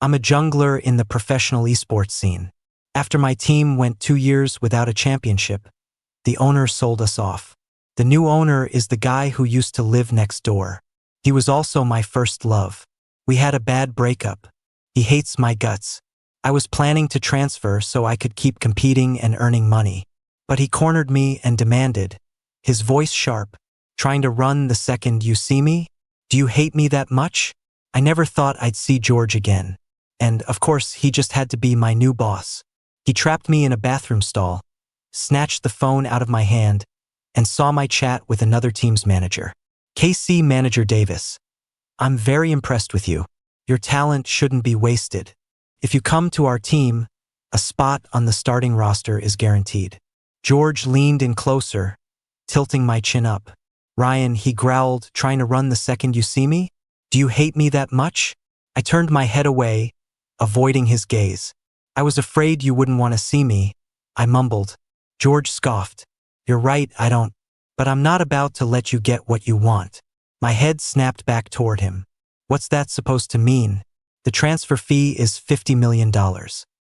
I'm a jungler in the professional esports scene. After my team went 2 years without a championship, the owner sold us off. The new owner is the guy who used to live next door. He was also my first love. We had a bad breakup. He hates my guts. I was planning to transfer so I could keep competing and earning money. But he cornered me and demanded, his voice sharp, trying to run the second you see me? Do you hate me that much? I never thought I'd see George again. And, of course, he just had to be my new boss. He trapped me in a bathroom stall, snatched the phone out of my hand, and saw my chat with another team's manager. KC Manager Davis, I'm very impressed with you. Your talent shouldn't be wasted. If you come to our team, a spot on the starting roster is guaranteed. George leaned in closer, tilting my chin up. Ryan, he growled, trying to run the second you see me? Do you hate me that much? I turned my head away, avoiding his gaze. I was afraid you wouldn't want to see me, I mumbled. George scoffed. You're right, I don't. But I'm not about to let you get what you want. My head snapped back toward him. What's that supposed to mean? The transfer fee is $50 million.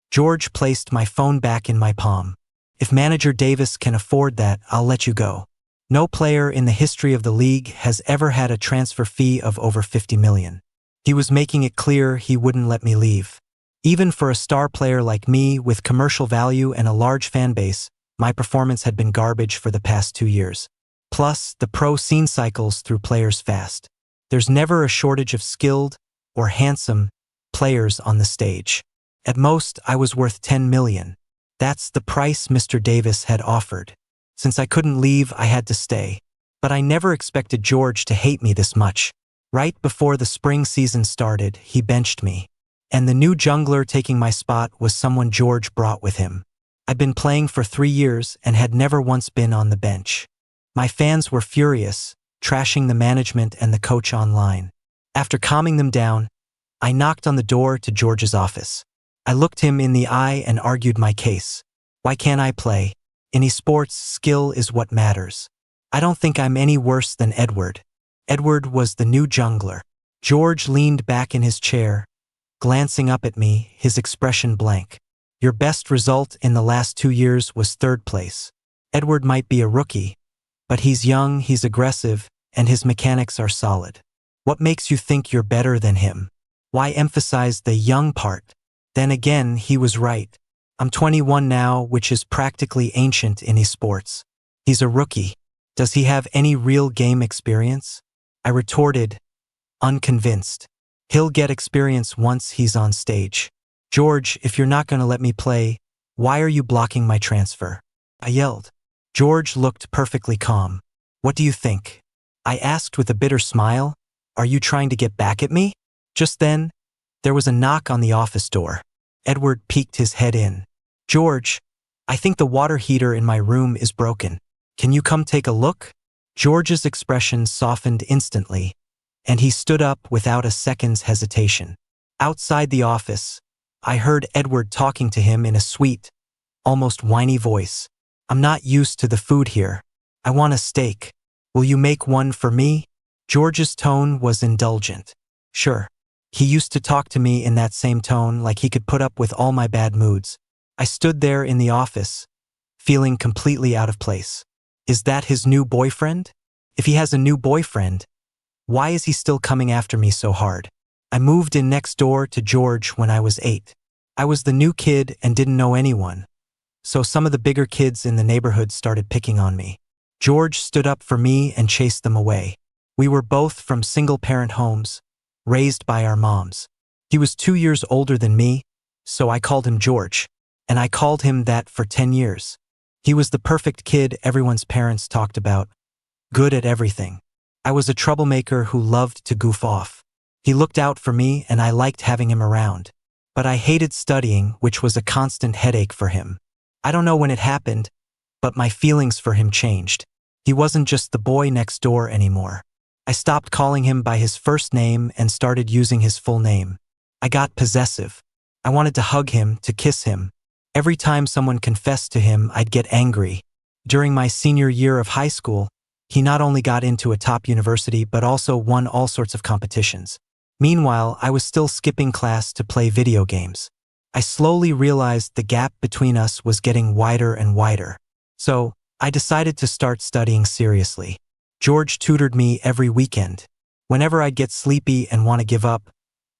George placed my phone back in my palm. If Manager Davis can afford that, I'll let you go. No player in the history of the league has ever had a transfer fee of over $50 million. He was making it clear he wouldn't let me leave. Even for a star player like me with commercial value and a large fan base, my performance had been garbage for the past 2 years. Plus, the pro scene cycles through players fast. There's never a shortage of skilled or handsome players on the stage. At most, I was worth $10 million. That's the price Mr. Davis had offered. Since I couldn't leave, I had to stay. But I never expected George to hate me this much. Right before the spring season started, he benched me. And the new jungler taking my spot was someone George brought with him. I'd been playing for 3 years and had never once been on the bench. My fans were furious, trashing the management and the coach online. After calming them down, I knocked on the door to George's office. I looked him in the eye and argued my case. Why can't I play? In esports, skill is what matters. I don't think I'm any worse than Edward. Edward was the new jungler. George leaned back in his chair, glancing up at me, his expression blank. Your best result in the last 2 years was 3rd place. Edward might be a rookie, but he's young, he's aggressive, and his mechanics are solid. What makes you think you're better than him? Why emphasize the young part? Then again, he was right. I'm 21 now, which is practically ancient in esports. He's a rookie. Does he have any real game experience? I retorted, unconvinced. He'll get experience once he's on stage. George, if you're not going to let me play, why are you blocking my transfer? I yelled. George looked perfectly calm. What do you think? I asked with a bitter smile. Are you trying to get back at me? Just then, there was a knock on the office door. Edward peeked his head in. George, I think the water heater in my room is broken. Can you come take a look? George's expression softened instantly, and he stood up without a second's hesitation. Outside the office, I heard Edward talking to him in a sweet, almost whiny voice. I'm not used to the food here. I want a steak. Will you make one for me? George's tone was indulgent. Sure. He used to talk to me in that same tone, like he could put up with all my bad moods. I stood there in the office, feeling completely out of place. Is that his new boyfriend? If he has a new boyfriend, why is he still coming after me so hard? I moved in next door to George when I was 8. I was the new kid and didn't know anyone, so some of the bigger kids in the neighborhood started picking on me. George stood up for me and chased them away. We were both from single-parent homes, raised by our moms. He was 2 years older than me, so I called him George, and I called him that for 10 years. He was the perfect kid everyone's parents talked about, good at everything. I was a troublemaker who loved to goof off. He looked out for me and I liked having him around. But I hated studying, which was a constant headache for him. I don't know when it happened, but my feelings for him changed. He wasn't just the boy next door anymore. I stopped calling him by his first name and started using his full name. I got possessive. I wanted to hug him, to kiss him. Every time someone confessed to him, I'd get angry. During my senior year of high school, he not only got into a top university but also won all sorts of competitions. Meanwhile, I was still skipping class to play video games. I slowly realized the gap between us was getting wider and wider. So, I decided to start studying seriously. George tutored me every weekend. Whenever I'd get sleepy and want to give up,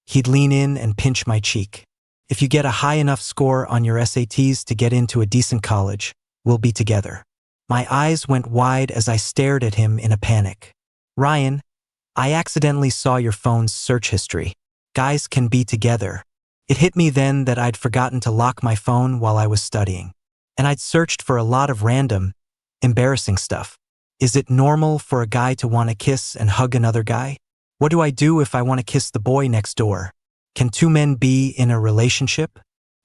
he'd lean in and pinch my cheek. If you get a high enough score on your SATs to get into a decent college, we'll be together. My eyes went wide as I stared at him in a panic. Ryan, I accidentally saw your phone's search history. Guys can be together. It hit me then that I'd forgotten to lock my phone while I was studying. And I'd searched for a lot of random, embarrassing stuff. Is it normal for a guy to want to kiss and hug another guy? What do I do if I want to kiss the boy next door? Can two men be in a relationship?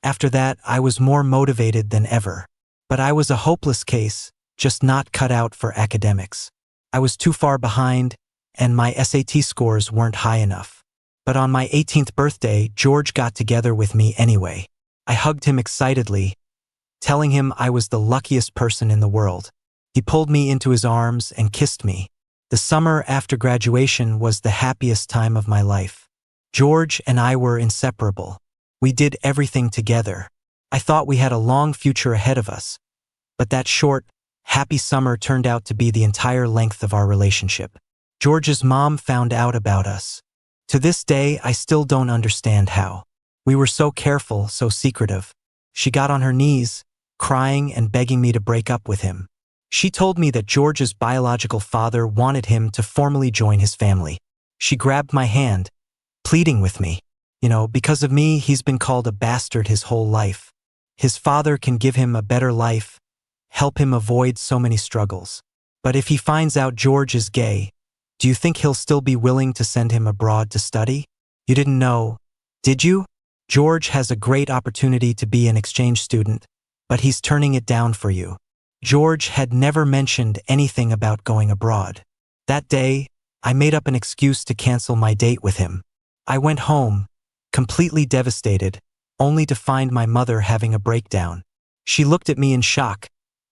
After that, I was more motivated than ever. But I was a hopeless case, just not cut out for academics. I was too far behind, and my SAT scores weren't high enough. But on my 18th birthday, George got together with me anyway. I hugged him excitedly, telling him I was the luckiest person in the world. He pulled me into his arms and kissed me. The summer after graduation was the happiest time of my life. George and I were inseparable. We did everything together. I thought we had a long future ahead of us. But that short, happy summer turned out to be the entire length of our relationship. George's mom found out about us. To this day, I still don't understand how. We were so careful, so secretive. She got on her knees, crying and begging me to break up with him. She told me that George's biological father wanted him to formally join his family. She grabbed my hand, pleading with me. Because of me, he's been called a bastard his whole life. His father can give him a better life, help him avoid so many struggles. But if he finds out George is gay, do you think he'll still be willing to send him abroad to study? You didn't know, did you? George has a great opportunity to be an exchange student, but he's turning it down for you. George had never mentioned anything about going abroad. That day, I made up an excuse to cancel my date with him. I went home, completely devastated, only to find my mother having a breakdown. She looked at me in shock,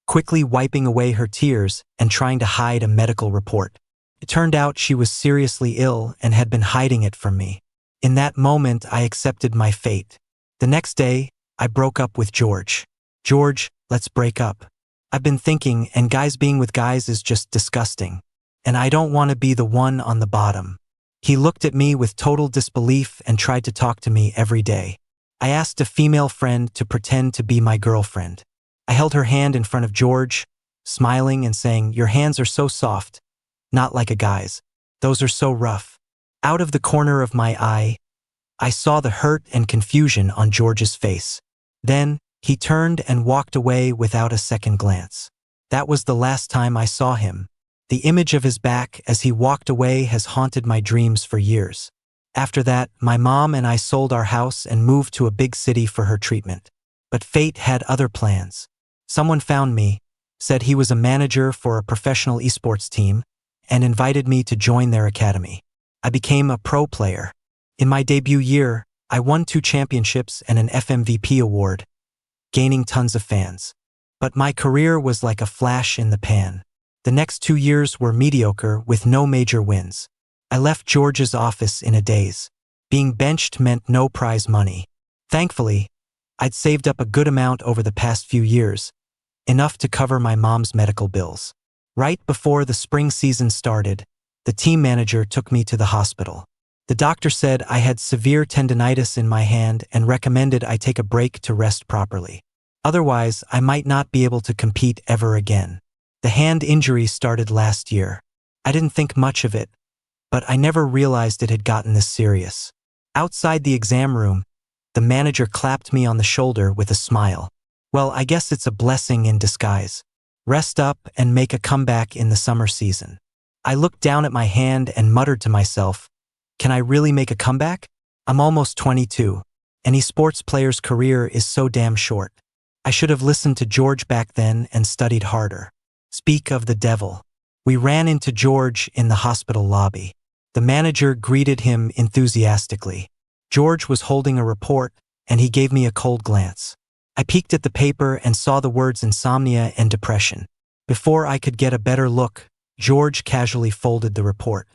quickly wiping away her tears and trying to hide a medical report. It turned out she was seriously ill and had been hiding it from me. In that moment, I accepted my fate. The next day, I broke up with George. George, let's break up. I've been thinking, and guys being with guys is just disgusting. And I don't want to be the one on the bottom. He looked at me with total disbelief and tried to talk to me every day. I asked a female friend to pretend to be my girlfriend. I held her hand in front of George, smiling and saying, "Your hands are so soft, not like a guy's. Those are so rough." Out of the corner of my eye, I saw the hurt and confusion on George's face. Then, he turned and walked away without a second glance. That was the last time I saw him. The image of his back as he walked away has haunted my dreams for years. After that, my mom and I sold our house and moved to a big city for her treatment. But fate had other plans. Someone found me, said he was a manager for a professional esports team, and invited me to join their academy. I became a pro player. In my debut year, I won 2 championships and an FMVP award, gaining tons of fans. But my career was like a flash in the pan. The next 2 years were mediocre with no major wins. I left George's office in a daze. Being benched meant no prize money. Thankfully, I'd saved up a good amount over the past few years, enough to cover my mom's medical bills. Right before the spring season started, the team manager took me to the hospital. The doctor said I had severe tendinitis in my hand and recommended I take a break to rest properly. Otherwise, I might not be able to compete ever again. The hand injury started last year. I didn't think much of it, but I never realized it had gotten this serious. Outside the exam room, the manager clapped me on the shoulder with a smile. "Well, I guess it's a blessing in disguise. Rest up and make a comeback in the summer season." I looked down at my hand and muttered to myself, "Can I really make a comeback? I'm almost 22. Any sports player's career is so damn short. I should have listened to George back then and studied harder." Speak of the devil. We ran into George in the hospital lobby. The manager greeted him enthusiastically. George was holding a report, and he gave me a cold glance. I peeked at the paper and saw the words insomnia and depression. Before I could get a better look, George casually folded the report.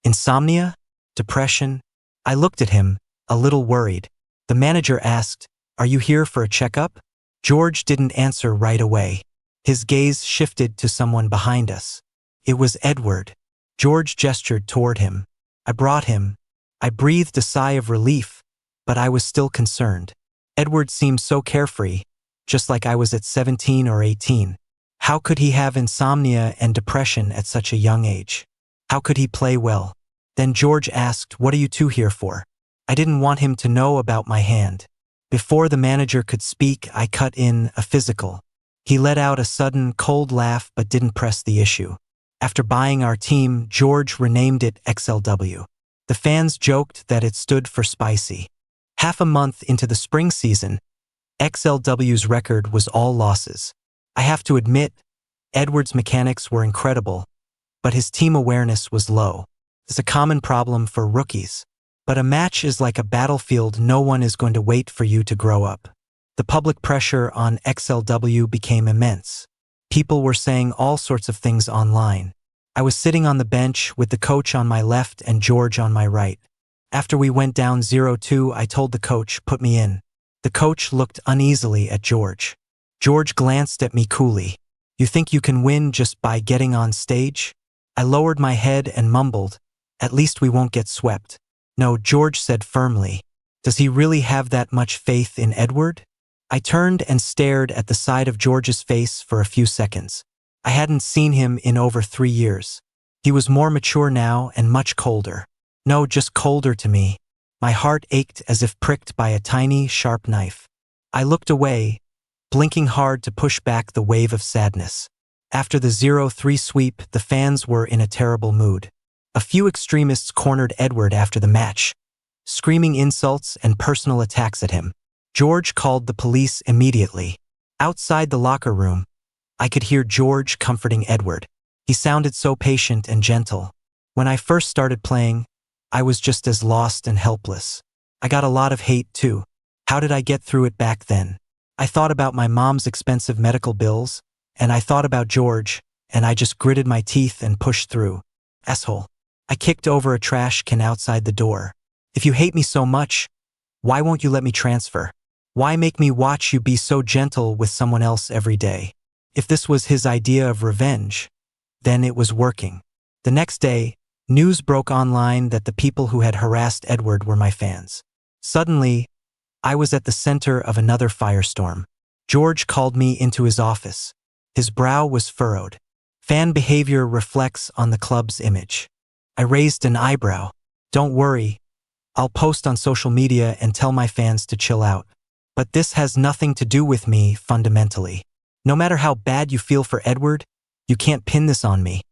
Insomnia? Depression? I looked at him, a little worried. The manager asked, "Are you here for a checkup?" George didn't answer right away. His gaze shifted to someone behind us. It was Edward. George gestured toward him. I brought him. I breathed a sigh of relief, but I was still concerned. Edward seemed so carefree, just like I was at 17 or 18. How could he have insomnia and depression at such a young age? How could he play well? Then George asked, "What are you two here for?" I didn't want him to know about my hand. Before the manager could speak, I cut in a physical. He let out a sudden, cold laugh but didn't press the issue. After buying our team, George renamed it XLW. The fans joked that it stood for spicy. Half a month into the spring season, XLW's record was all losses. I have to admit, Edward's mechanics were incredible, but his team awareness was low. It's a common problem for rookies. But a match is like a battlefield. No one is going to wait for you to grow up. The public pressure on XLW became immense. People were saying all sorts of things online. I was sitting on the bench with the coach on my left and George on my right. After we went down 0-2, I told the coach, "Put me in." The coach looked uneasily at George. George glanced at me coolly. "You think you can win just by getting on stage?" I lowered my head and mumbled, "At least we won't get swept." "No," George said firmly. "Does he really have that much faith in Edward?" I turned and stared at the side of George's face for a few seconds. I hadn't seen him in over 3 years. He was more mature now and much colder. No, just colder to me. My heart ached as if pricked by a tiny, sharp knife. I looked away, blinking hard to push back the wave of sadness. After the 0-3 sweep, the fans were in a terrible mood. A few extremists cornered Edward after the match, screaming insults and personal attacks at him. George called the police immediately. Outside the locker room, I could hear George comforting Edward. He sounded so patient and gentle. When I first started playing, I was just as lost and helpless. I got a lot of hate too. How did I get through it back then? I thought about my mom's expensive medical bills, and I thought about George, and I just gritted my teeth and pushed through. Asshole. I kicked over a trash can outside the door. "If you hate me so much, why won't you let me transfer? Why make me watch you be so gentle with someone else every day?" If this was his idea of revenge, then it was working. The next day, news broke online that the people who had harassed Edward were my fans. Suddenly, I was at the center of another firestorm. George called me into his office. His brow was furrowed. "Fan behavior reflects on the club's image." I raised an eyebrow. "Don't worry, I'll post on social media and tell my fans to chill out. But this has nothing to do with me fundamentally. No matter how bad you feel for Edward, you can't pin this on me.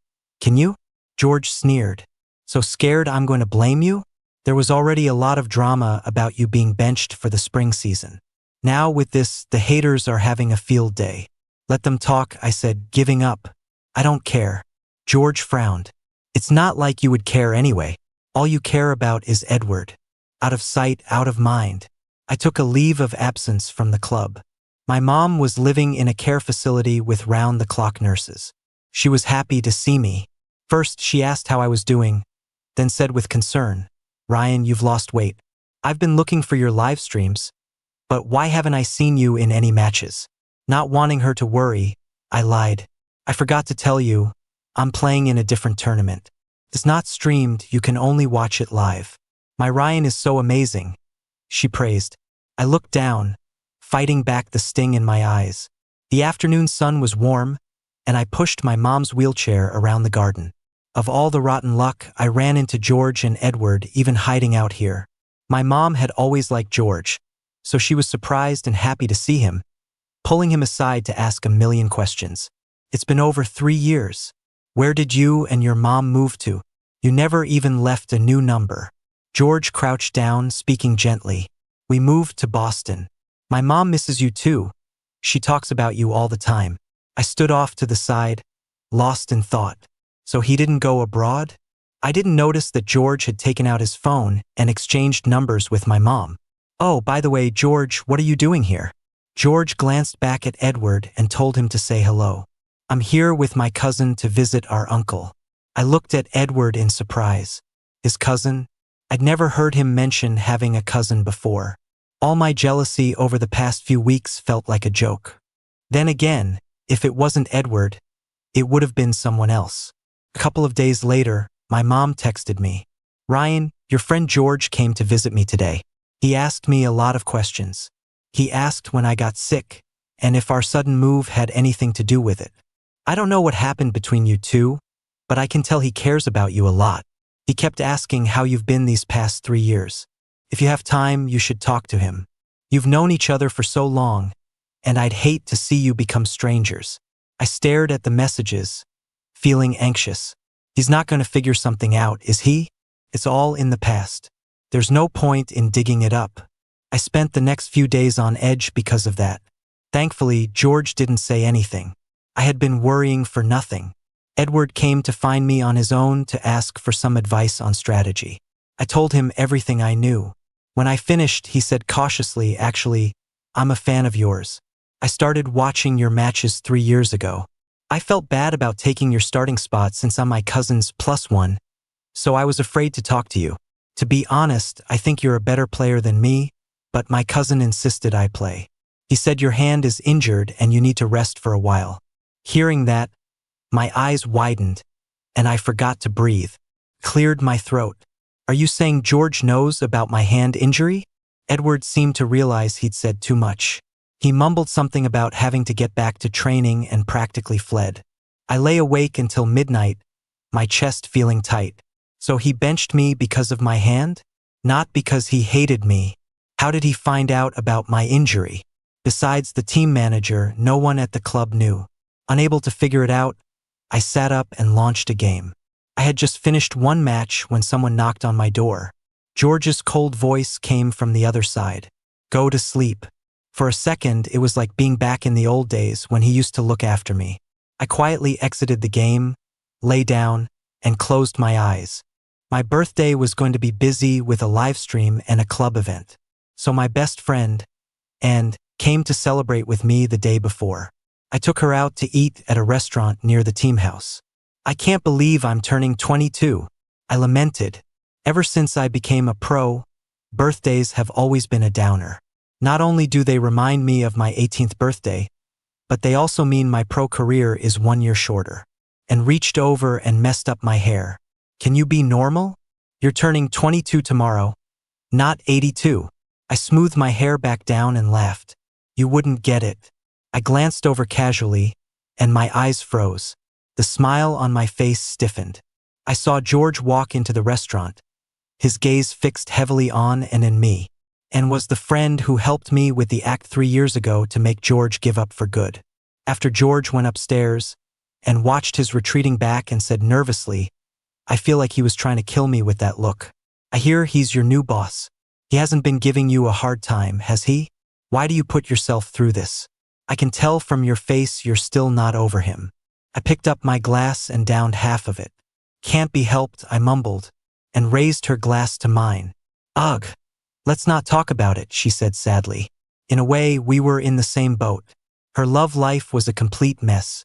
Can you?" George sneered. "So scared I'm going to blame you? There was already a lot of drama about you being benched for the spring season. Now with this, the haters are having a field day. Let them talk," I said, giving up. "I don't care." George frowned. "It's not like you would care anyway. All you care about is Edward. Out of sight, out of mind." I took a leave of absence from the club. My mom was living in a care facility with round-the-clock nurses. She was happy to see me. First, she asked how I was doing, then said with concern, "Ryan, you've lost weight. I've been looking for your live streams, but why haven't I seen you in any matches?" Not wanting her to worry, I lied. "I forgot to tell you, I'm playing in a different tournament. It's not streamed, you can only watch it live. My Ryan is so amazing," she praised. I looked down, fighting back the sting in my eyes. The afternoon sun was warm, and I pushed my mom's wheelchair around the garden. Of all the rotten luck, I ran into George and Edward even hiding out here. My mom had always liked George, so she was surprised and happy to see him, pulling him aside to ask a million questions. "It's been over 3 years. Where did you and your mom move to? You never even left a new number." George crouched down, speaking gently. "We moved to Boston. My mom misses you too. She talks about you all the time." I stood off to the side, lost in thought. So he didn't go abroad? I didn't notice that George had taken out his phone and exchanged numbers with my mom. "Oh, by the way, George, what are you doing here?" George glanced back at Edward and told him to say hello. "I'm here with my cousin to visit our uncle." I looked at Edward in surprise. His cousin? I'd never heard him mention having a cousin before. All my jealousy over the past few weeks felt like a joke. Then again, if it wasn't Edward, it would have been someone else. A couple of days later, my mom texted me. "Ryan, your friend George came to visit me today. He asked me a lot of questions. He asked when I got sick, and if our sudden move had anything to do with it. I don't know what happened between you two, but I can tell he cares about you a lot. He kept asking how you've been these past 3 years. If you have time, you should talk to him. You've known each other for so long, and I'd hate to see you become strangers." I stared at the messages, feeling anxious. He's not going to figure something out, is he? It's all in the past. There's no point in digging it up. I spent the next few days on edge because of that. Thankfully, George didn't say anything. I had been worrying for nothing. Edward came to find me on his own to ask for some advice on strategy. I told him everything I knew. When I finished, he said cautiously, "Actually, I'm a fan of yours. I started watching your matches 3 years ago. I felt bad about taking your starting spot since I'm my cousin's +1, so I was afraid to talk to you. To be honest, I think you're a better player than me, but my cousin insisted I play. He said your hand is injured and you need to rest for a while." Hearing that, my eyes widened, and I forgot to breathe. Cleared my throat. "Are you saying George knows about my hand injury?" Edward seemed to realize he'd said too much. He mumbled something about having to get back to training and practically fled. I lay awake until midnight, my chest feeling tight. So he benched me because of my hand? Not because he hated me. How did he find out about my injury? Besides the team manager, no one at the club knew. Unable to figure it out, I sat up and launched a game. I had just finished one match when someone knocked on my door. George's cold voice came from the other side. "Go to sleep." For a second, it was like being back in the old days when he used to look after me. I quietly exited the game, lay down, and closed my eyes. My birthday was going to be busy with a live stream and a club event. So my best friend, and came to celebrate with me the day before. I took her out to eat at a restaurant near the team house. "I can't believe I'm turning 22. I lamented. Ever since I became a pro, birthdays have always been a downer. Not only do they remind me of my 18th birthday, but they also mean my pro career is 1 year shorter." And reached over and messed up my hair. "Can you be normal? You're turning 22 tomorrow, not 82. I smoothed my hair back down and laughed. "You wouldn't get it." I glanced over casually, and my eyes froze. The smile on my face stiffened. I saw George walk into the restaurant, his gaze fixed heavily on and in me, and was the friend who helped me with the act 3 years ago to make George give up for good. After George went upstairs and watched his retreating back and said nervously, "I feel like he was trying to kill me with that look. I hear he's your new boss. He hasn't been giving you a hard time, has he? Why do you put yourself through this? I can tell from your face you're still not over him." I picked up my glass and downed half of it. "Can't be helped," I mumbled, and raised her glass to mine. "Ugh, let's not talk about it," she said sadly. In a way, we were in the same boat. Her love life was a complete mess.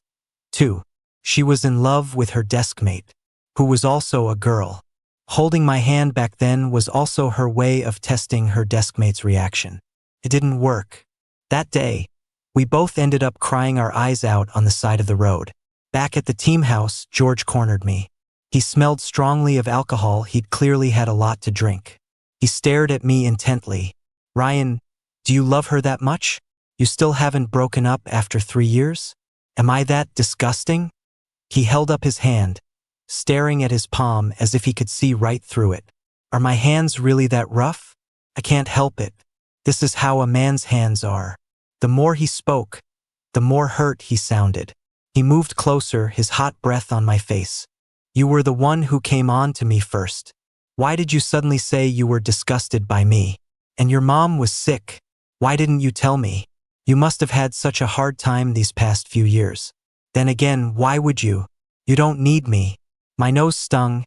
Too. She was in love with her deskmate, who was also a girl. Holding my hand back then was also her way of testing her deskmate's reaction. It didn't work. That day, we both ended up crying our eyes out on the side of the road. Back at the team house, George cornered me. He smelled strongly of alcohol. He'd clearly had a lot to drink. He stared at me intently. "Ryan, do you love her that much? You still haven't broken up after 3 years? Am I that disgusting?" He held up his hand, staring at his palm as if he could see right through it. "Are my hands really that rough? I can't help it. This is how a man's hands are." The more he spoke, the more hurt he sounded. He moved closer, his hot breath on my face. "You were the one who came on to me first. Why did you suddenly say you were disgusted by me? And your mom was sick. Why didn't you tell me? You must have had such a hard time these past few years. Then again, why would you? You don't need me." My nose stung,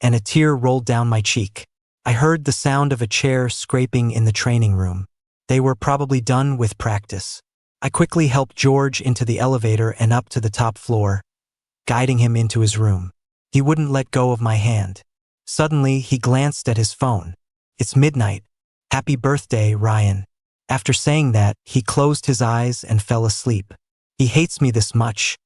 and a tear rolled down my cheek. I heard the sound of a chair scraping in the training room. They were probably done with practice. I quickly helped George into the elevator and up to the top floor, guiding him into his room. He wouldn't let go of my hand. Suddenly, he glanced at his phone. It's midnight. Happy birthday, Ryan. After saying that, he closed his eyes and fell asleep. He hates me this much,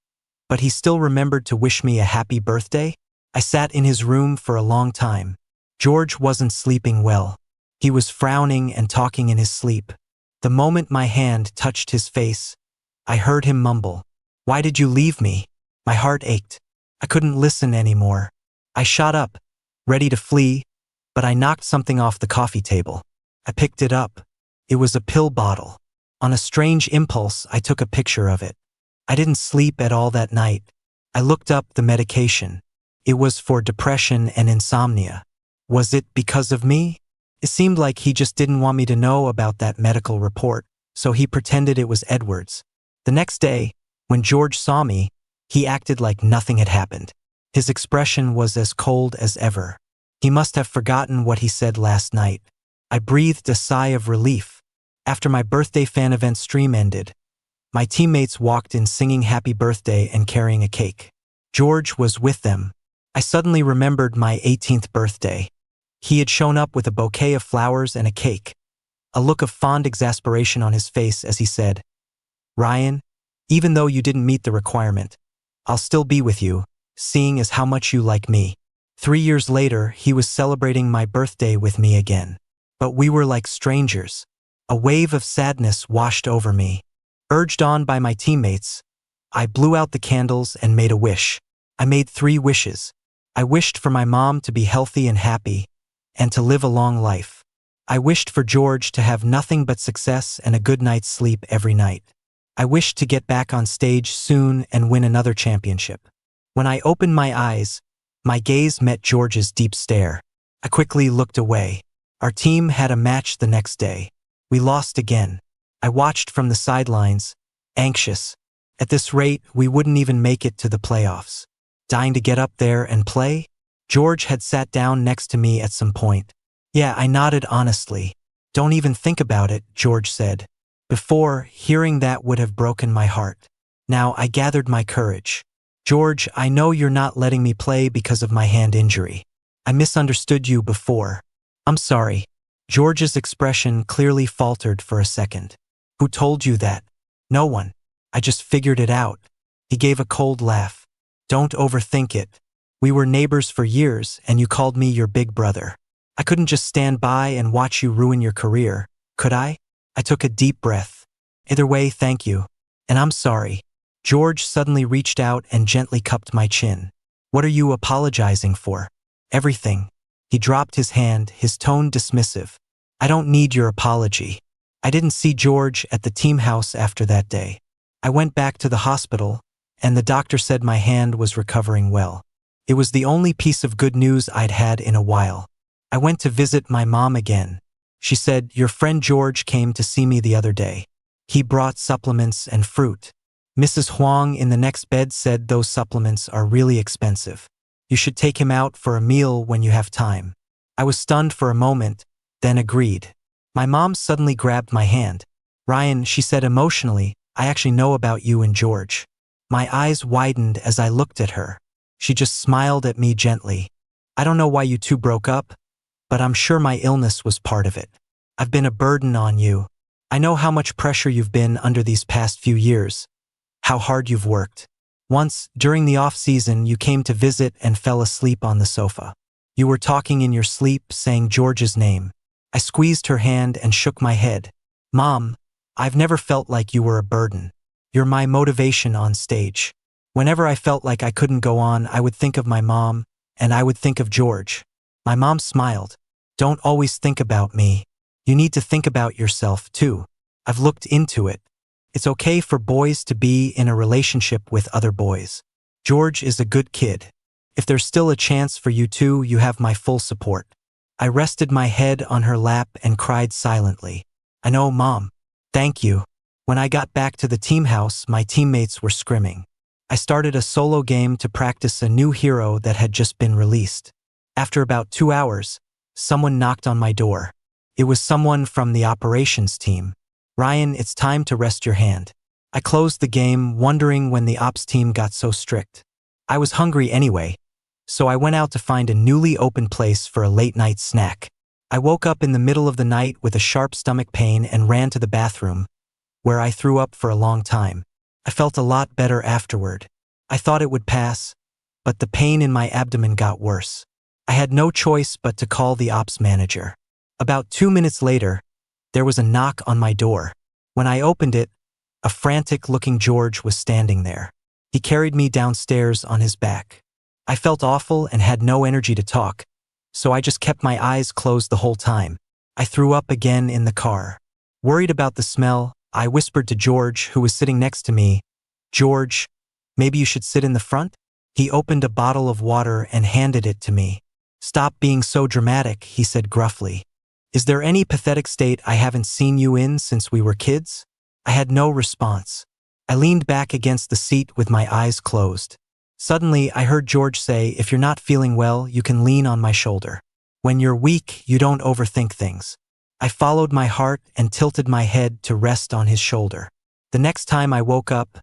but he still remembered to wish me a happy birthday? I sat in his room for a long time. George wasn't sleeping well. He was frowning and talking in his sleep. The moment my hand touched his face, I heard him mumble, "Why did you leave me?" My heart ached. I couldn't listen anymore. I shot up, ready to flee, but I knocked something off the coffee table. I picked it up. It was a pill bottle. On a strange impulse, I took a picture of it. I didn't sleep at all that night. I looked up the medication. It was for depression and insomnia. Was it because of me? It seemed like he just didn't want me to know about that medical report, so he pretended it was Edward's. The next day, when George saw me, he acted like nothing had happened. His expression was as cold as ever. He must have forgotten what he said last night. I breathed a sigh of relief. After my birthday fan event stream ended, my teammates walked in singing happy birthday and carrying a cake. George was with them. I suddenly remembered my 18th birthday. He had shown up with a bouquet of flowers and a cake, a look of fond exasperation on his face as he said, "Ryan, even though you didn't meet the requirement, I'll still be with you, seeing as how much you like me." 3 years later, he was celebrating my birthday with me again. But we were like strangers. A wave of sadness washed over me. Urged on by my teammates, I blew out the candles and made a wish. I made 3 wishes. I wished for my mom to be healthy and happy, and to live a long life. I wished for George to have nothing but success and a good night's sleep every night. I wished to get back on stage soon and win another championship. When I opened my eyes, my gaze met George's deep stare. I quickly looked away. Our team had a match the next day. We lost again. I watched from the sidelines, anxious. At this rate, we wouldn't even make it to the playoffs. Dying to get up there and play? George had sat down next to me at some point. Yeah, I nodded honestly. "Don't even think about it," George said. Before, hearing that would have broken my heart. Now I gathered my courage. "George, I know you're not letting me play because of my hand injury. I misunderstood you before. I'm sorry." George's expression clearly faltered for a second. "Who told you that?" "No one. I just figured it out." He gave a cold laugh. "Don't overthink it. We were neighbors for years, and you called me your big brother. I couldn't just stand by and watch you ruin your career, could I?" I took a deep breath. "Either way, thank you. And I'm sorry." George suddenly reached out and gently cupped my chin. "What are you apologizing for?" "Everything." He dropped his hand, his tone dismissive. "I don't need your apology." I didn't see George at the team house after that day. I went back to the hospital, and the doctor said my hand was recovering well. It was the only piece of good news I'd had in a while. I went to visit my mom again. She said, "Your friend George came to see me the other day. He brought supplements and fruit." Mrs. Huang in the next bed said those supplements are really expensive. "You should take him out for a meal when you have time." I was stunned for a moment, then agreed. My mom suddenly grabbed my hand. "Ryan," she said emotionally, "I actually know about you and George." My eyes widened as I looked at her. She just smiled at me gently. "I don't know why you two broke up, but I'm sure my illness was part of it. I've been a burden on you. I know how much pressure you've been under these past few years, how hard you've worked. Once, during the off-season, you came to visit and fell asleep on the sofa. You were talking in your sleep, saying George's name." I squeezed her hand and shook my head. "Mom, I've never felt like you were a burden. You're my motivation on stage. Whenever I felt like I couldn't go on, I would think of my mom, and I would think of George." My mom smiled. "Don't always think about me. You need to think about yourself, too. I've looked into it. It's okay for boys to be in a relationship with other boys. George is a good kid. If there's still a chance for you two, you have my full support." I rested my head on her lap and cried silently. "I know, Mom. Thank you." When I got back to the team house, my teammates were scrimming. I started a solo game to practice a new hero that had just been released. After about 2 hours, someone knocked on my door. It was someone from the operations team. "Ryan, it's time to rest your hand." I closed the game, wondering when the ops team got so strict. I was hungry anyway. so I went out to find a newly opened place for a late-night snack. I woke up in the middle of the night with a sharp stomach pain and ran to the bathroom, where I threw up for a long time. I felt a lot better afterward. I thought it would pass, but the pain in my abdomen got worse. I had no choice but to call the ops manager. About 2 minutes later, there was a knock on my door. When I opened it, a frantic-looking George was standing there. He carried me downstairs on his back. I felt awful and had no energy to talk, so I just kept my eyes closed the whole time. I threw up again in the car. Worried about the smell, I whispered to George, who was sitting next to me, "George, maybe you should sit in the front?" He opened a bottle of water and handed it to me. "Stop being so dramatic," he said gruffly. "Is there any pathetic state I haven't seen you in since we were kids?" I had no response. I leaned back against the seat with my eyes closed. Suddenly, I heard George say, "If you're not feeling well, you can lean on my shoulder. When you're weak, you don't overthink things." I followed my heart and tilted my head to rest on his shoulder. The next time I woke up,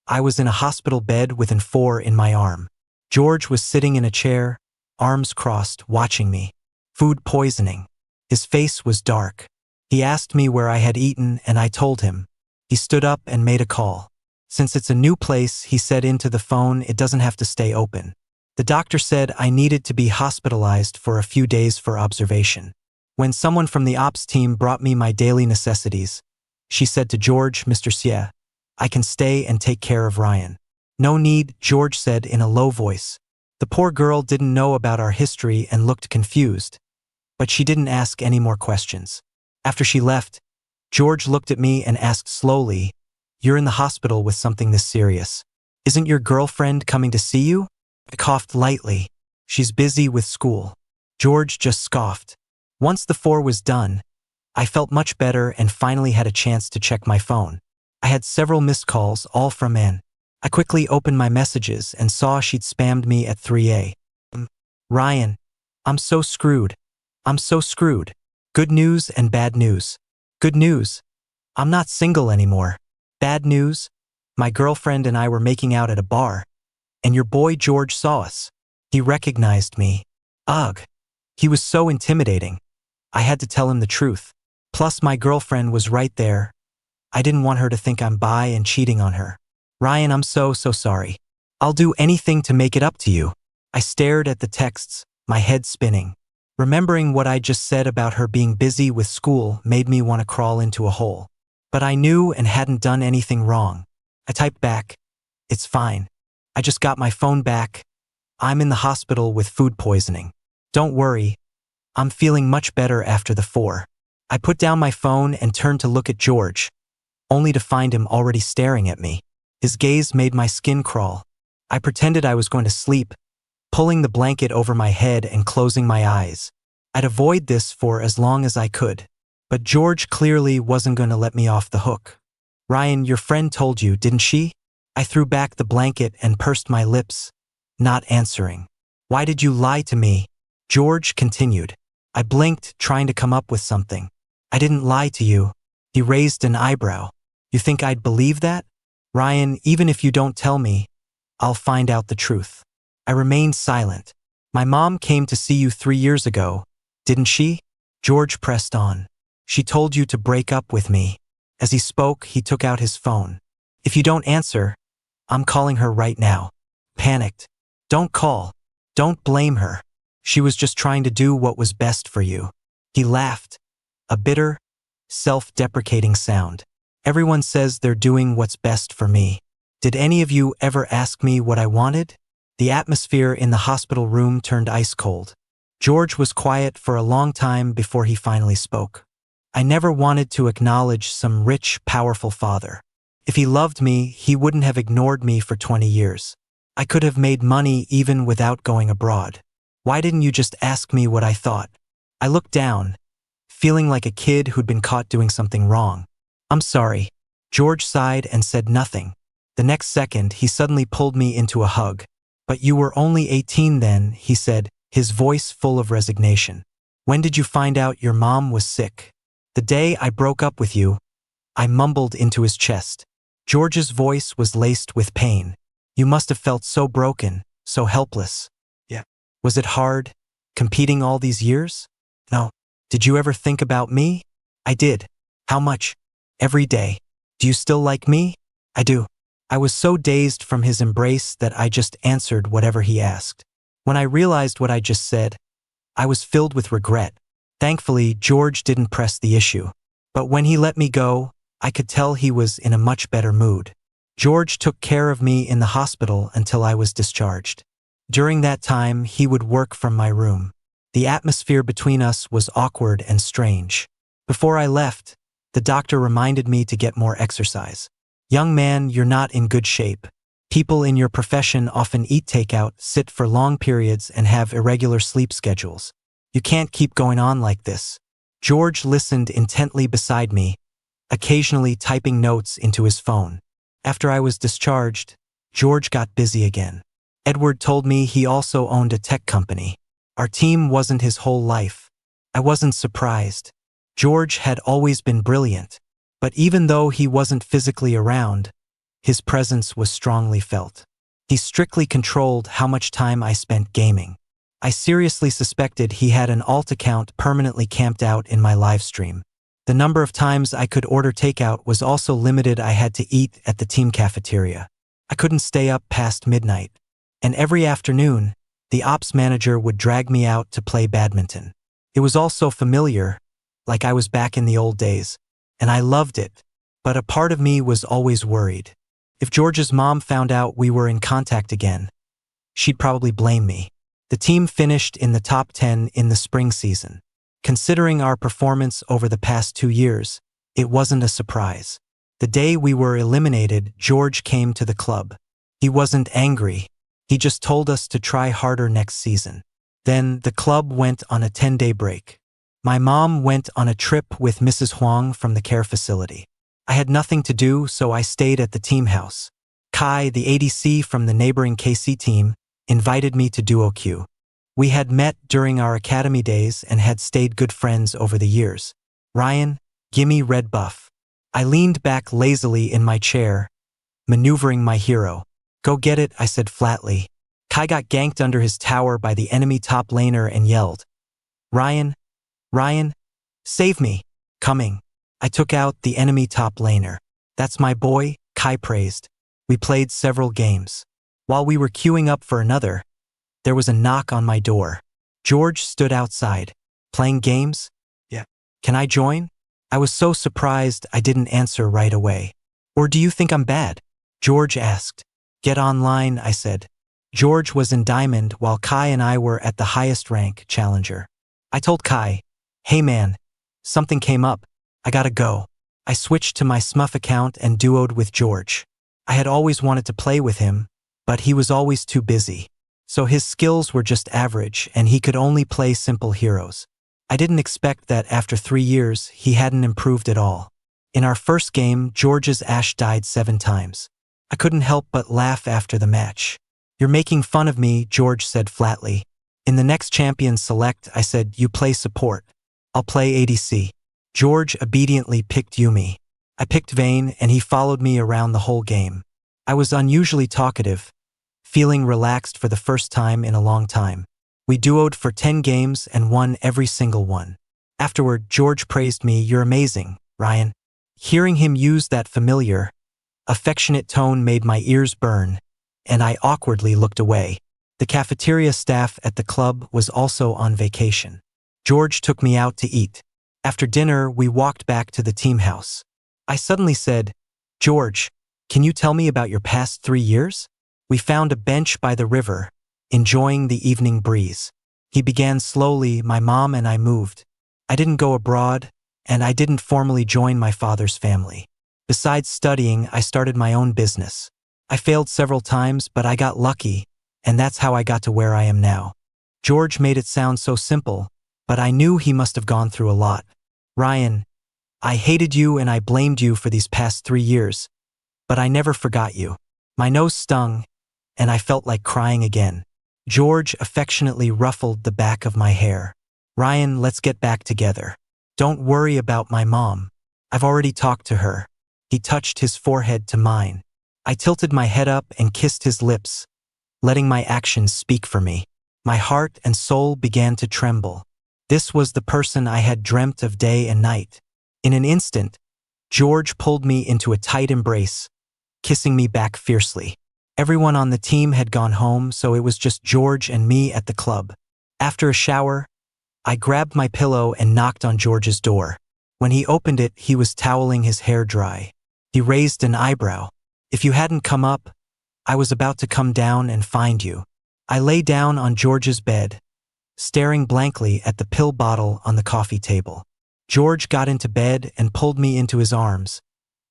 I was in a hospital bed with an 4 in my arm. George was sitting in a chair, arms crossed, watching me. Food poisoning. His face was dark. He asked me where I had eaten, and I told him. He stood up and made a call. "Since it's a new place," he said into the phone, "it doesn't have to stay open." The doctor said I needed to be hospitalized for a few days for observation. When someone from the ops team brought me my daily necessities, she said to George, "Mr. Xie, I can stay and take care of Ryan." "No need," George said in a low voice. The poor girl didn't know about our history and looked confused, but she didn't ask any more questions. After she left, George looked at me and asked slowly, "You're in the hospital with something this serious. Isn't your girlfriend coming to see you?" I coughed lightly. "She's busy with school." George just scoffed. Once the 4 was done, I felt much better and finally had a chance to check my phone. I had several missed calls, all from Anne. I quickly opened my messages and saw she'd spammed me at 3 a.m. "Ryan, I'm so screwed. I'm so screwed. Good news and bad news. Good news. I'm not single anymore. Bad news. My girlfriend and I were making out at a bar, and your boy George saw us. He recognized me. Ugh. He was so intimidating. I had to tell him the truth. Plus my girlfriend was right there. I didn't want her to think I'm bi and cheating on her. Ryan, I'm so sorry. I'll do anything to make it up to you." I stared at the texts, my head spinning. Remembering what I just said about her being busy with school made me want to crawl into a hole. But I knew and hadn't done anything wrong. I typed back, "It's fine. I just got my phone back. I'm in the hospital with food poisoning. Don't worry. I'm feeling much better after the 4." I put down my phone and turned to look at George, only to find him already staring at me. His gaze made my skin crawl. I pretended I was going to sleep, pulling the blanket over my head and closing my eyes. I'd avoid this for as long as I could. But George clearly wasn't going to let me off the hook. "Ryan, your friend told you, didn't she?" I threw back the blanket and pursed my lips, not answering. "Why did you lie to me?" George continued. I blinked, trying to come up with something. "I didn't lie to you." He raised an eyebrow. "You think I'd believe that?" "Ryan, even if you don't tell me, I'll find out the truth." I remained silent. "My mom came to see you 3 years ago, didn't she?" George pressed on. "She told you to break up with me." As he spoke, he took out his phone. "If you don't answer, I'm calling her right now." Panicked. "Don't call. Don't blame her. She was just trying to do what was best for you." He laughed, a bitter, self-deprecating sound. "Everyone says they're doing what's best for me. Did any of you ever ask me what I wanted?" The atmosphere in the hospital room turned ice cold. George was quiet for a long time before he finally spoke. "I never wanted to acknowledge some rich, powerful father. If he loved me, he wouldn't have ignored me for 20 years. I could have made money even without going abroad. Why didn't you just ask me what I thought?" I looked down, feeling like a kid who'd been caught doing something wrong. "I'm sorry." George sighed and said nothing. The next second, he suddenly pulled me into a hug. "But you were only 18 then," he said, his voice full of resignation. "When did you find out your mom was sick?" "The day I broke up with you," I mumbled into his chest. George's voice was laced with pain. "You must have felt so broken, so helpless." "Yeah. Was it hard, competing all these years? No. Did you ever think about me? I did. How much? Every day. Do you still like me? I do. I was so dazed from his embrace that I just answered whatever he asked. When I realized what I just said, I was filled with regret. Thankfully, George didn't press the issue. But when he let me go, I could tell he was in a much better mood. George took care of me in the hospital until I was discharged. During that time, he would work from my room. The atmosphere between us was awkward and strange. Before I left, the doctor reminded me to get more exercise. Young man, you're not in good shape. People in your profession often eat takeout, sit for long periods, and have irregular sleep schedules. You can't keep going on like this. George listened intently beside me, occasionally typing notes into his phone. After I was discharged, George got busy again. Edward told me he also owned a tech company. Our team wasn't his whole life. I wasn't surprised. George had always been brilliant, but even though he wasn't physically around, his presence was strongly felt. He strictly controlled how much time I spent gaming. I seriously suspected he had an alt account permanently camped out in my live stream. The number of times I could order takeout was also limited. I had to eat at the team cafeteria. I couldn't stay up past midnight. And every afternoon, the ops manager would drag me out to play badminton. It was all so familiar, like I was back in the old days, and I loved it, but a part of me was always worried. If George's mom found out we were in contact again, she'd probably blame me. The team finished in the top 10 in the spring season. Considering our performance over the past 2 years, it wasn't a surprise. The day we were eliminated, George came to the club. He wasn't angry. He just told us to try harder next season. Then the club went on a 10-day break. My mom went on a trip with Mrs. Huang from the care facility. I had nothing to do, so I stayed at the team house. Kai, the ADC from the neighboring KC team, invited me to duo queue. We had met during our academy days and had stayed good friends over the years. Ryan, gimme red buff. I leaned back lazily in my chair, maneuvering my hero. Go get it, I said flatly. Kai got ganked under his tower by the enemy top laner and yelled, Ryan, save me. Coming. I took out the enemy top laner. That's my boy, Kai praised. We played several games. While we were queuing up for another, there was a knock on my door. George stood outside. Playing games? Yeah. Can I join? I was so surprised I didn't answer right away. Or do you think I'm bad? George asked. Get online, I said. George was in Diamond while Kai and I were at the highest rank, Challenger. I told Kai, hey man, something came up. I gotta go. I switched to my Smurf account and duoed with George. I had always wanted to play with him, but he was always too busy. So his skills were just average and he could only play simple heroes. I didn't expect that after 3 years, he hadn't improved at all. In our first game, George's Ashe died 7 times. I couldn't help but laugh after the match. You're making fun of me, George said flatly. In the next champion select, I said, you play support. I'll play ADC. George obediently picked Yumi. I picked Vayne and he followed me around the whole game. I was unusually talkative, feeling relaxed for the first time in a long time. We duoed for 10 games and won every single one. Afterward, George praised me, you're amazing, Ryan. Hearing him use that familiar, affectionate tone made my ears burn, and I awkwardly looked away. The cafeteria staff at the club was also on vacation. George took me out to eat. After dinner, we walked back to the team house. I suddenly said, George, can you tell me about your past 3 years? We found a bench by the river, enjoying the evening breeze. He began slowly, my mom and I moved. I didn't go abroad, and I didn't formally join my father's family. Besides studying, I started my own business. I failed several times, but I got lucky, and that's how I got to where I am now. George made it sound so simple, but I knew he must have gone through a lot. Ryan, I hated you and I blamed you for these past 3 years, but I never forgot you. My nose stung, and I felt like crying again. George affectionately ruffled the back of my hair. Ryan, let's get back together. Don't worry about my mom. I've already talked to her. He touched his forehead to mine. I tilted my head up and kissed his lips, letting my actions speak for me. My heart and soul began to tremble. This was the person I had dreamt of day and night. In an instant, George pulled me into a tight embrace, kissing me back fiercely. Everyone on the team had gone home, so it was just George and me at the club. After a shower, I grabbed my pillow and knocked on George's door. When he opened it, he was toweling his hair dry. He raised an eyebrow. "If you hadn't come up, I was about to come down and find you." I lay down on George's bed, staring blankly at the pill bottle on the coffee table. George got into bed and pulled me into his arms,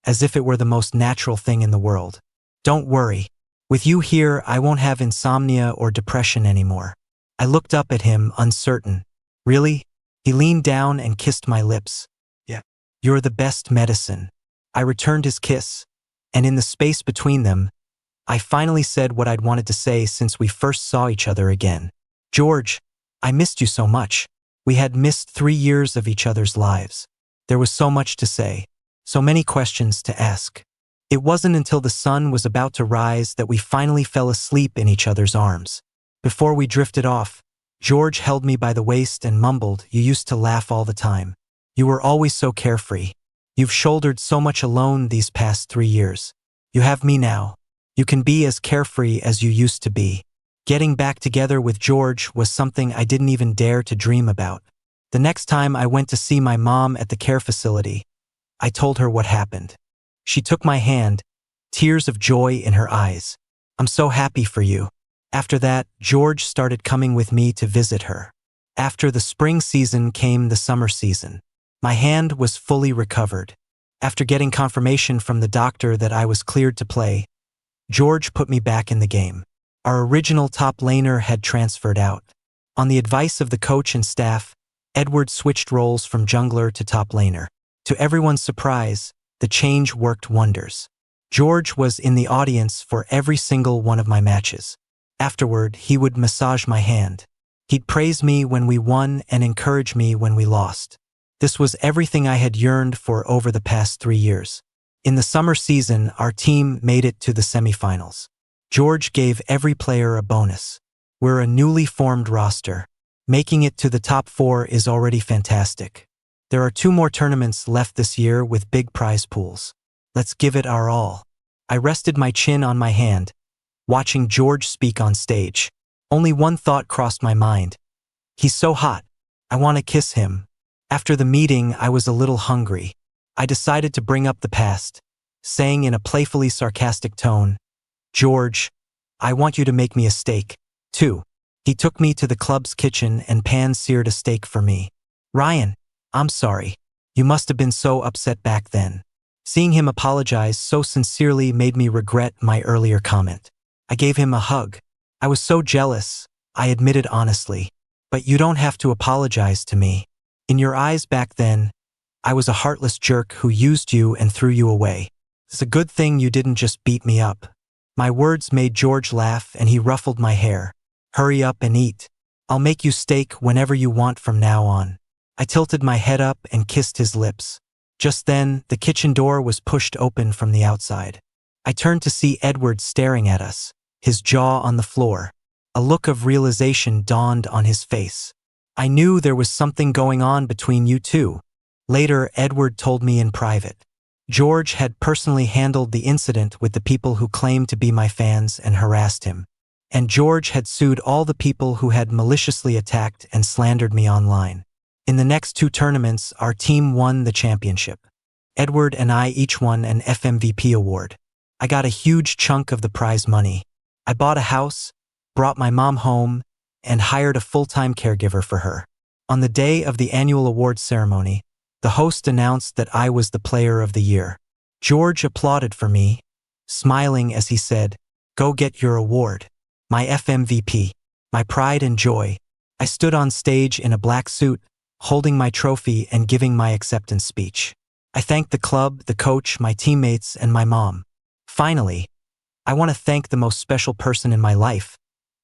as if it were the most natural thing in the world. "Don't worry. With you here, I won't have insomnia or depression anymore." I looked up at him, uncertain. "Really?" He leaned down and kissed my lips. "Yeah. You're the best medicine." I returned his kiss, and in the space between them, I finally said what I'd wanted to say since we first saw each other again. "George, I missed you so much." We had missed 3 years of each other's lives. There was so much to say, so many questions to ask. It wasn't until the sun was about to rise that we finally fell asleep in each other's arms. Before we drifted off, George held me by the waist and mumbled, "You used to laugh all the time. You were always so carefree. You've shouldered so much alone these past 3 years. You have me now. You can be as carefree as you used to be." Getting back together with George was something I didn't even dare to dream about. The next time I went to see my mom at the care facility, I told her what happened. She took my hand, tears of joy in her eyes. "I'm so happy for you." After that, George started coming with me to visit her. After the spring season came the summer season. My hand was fully recovered. After getting confirmation from the doctor that I was cleared to play, George put me back in the game. Our original top laner had transferred out. On the advice of the coach and staff, Edward switched roles from jungler to top laner. To everyone's surprise, the change worked wonders. George was in the audience for every single one of my matches. Afterward, he would massage my hand. He'd praise me when we won and encourage me when we lost. This was everything I had yearned for over the past 3 years. In the summer season, our team made it to the semifinals. George gave every player a bonus. We're a newly formed roster. Making it to the top 4 is already fantastic. There are 2 more tournaments left this year with big prize pools. Let's give it our all. I rested my chin on my hand, watching George speak on stage. Only one thought crossed my mind. He's so hot. I want to kiss him. After the meeting, I was a little hungry. I decided to bring up the past, saying in a playfully sarcastic tone, "George, I want you to make me a steak, too." He took me to the club's kitchen and pan-seared a steak for me. "Ryan, I'm sorry. You must have been so upset back then." Seeing him apologize so sincerely made me regret my earlier comment. I gave him a hug. "I was so jealous," I admitted honestly. "But you don't have to apologize to me. In your eyes back then, I was a heartless jerk who used you and threw you away. It's a good thing you didn't just beat me up." My words made George laugh and he ruffled my hair. "Hurry up and eat. I'll make you steak whenever you want from now on." I tilted my head up and kissed his lips. Just then, the kitchen door was pushed open from the outside. I turned to see Edward staring at us, his jaw on the floor. A look of realization dawned on his face. "I knew there was something going on between you two." Later, Edward told me in private. George had personally handled the incident with the people who claimed to be my fans and harassed him. And George had sued all the people who had maliciously attacked and slandered me online. In the next 2 tournaments, our team won the championship. Edward and I each won an FMVP award. I got a huge chunk of the prize money. I bought a house, brought my mom home, and hired a full-time caregiver for her. On the day of the annual awards ceremony, the host announced that I was the Player of the Year. George applauded for me, smiling as he said, "Go get your award." My FMVP, my pride and joy. I stood on stage in a black suit, holding my trophy and giving my acceptance speech. I thanked the club, the coach, my teammates, and my mom. Finally, I want to thank the most special person in my life,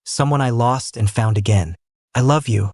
someone I lost and found again. I love you.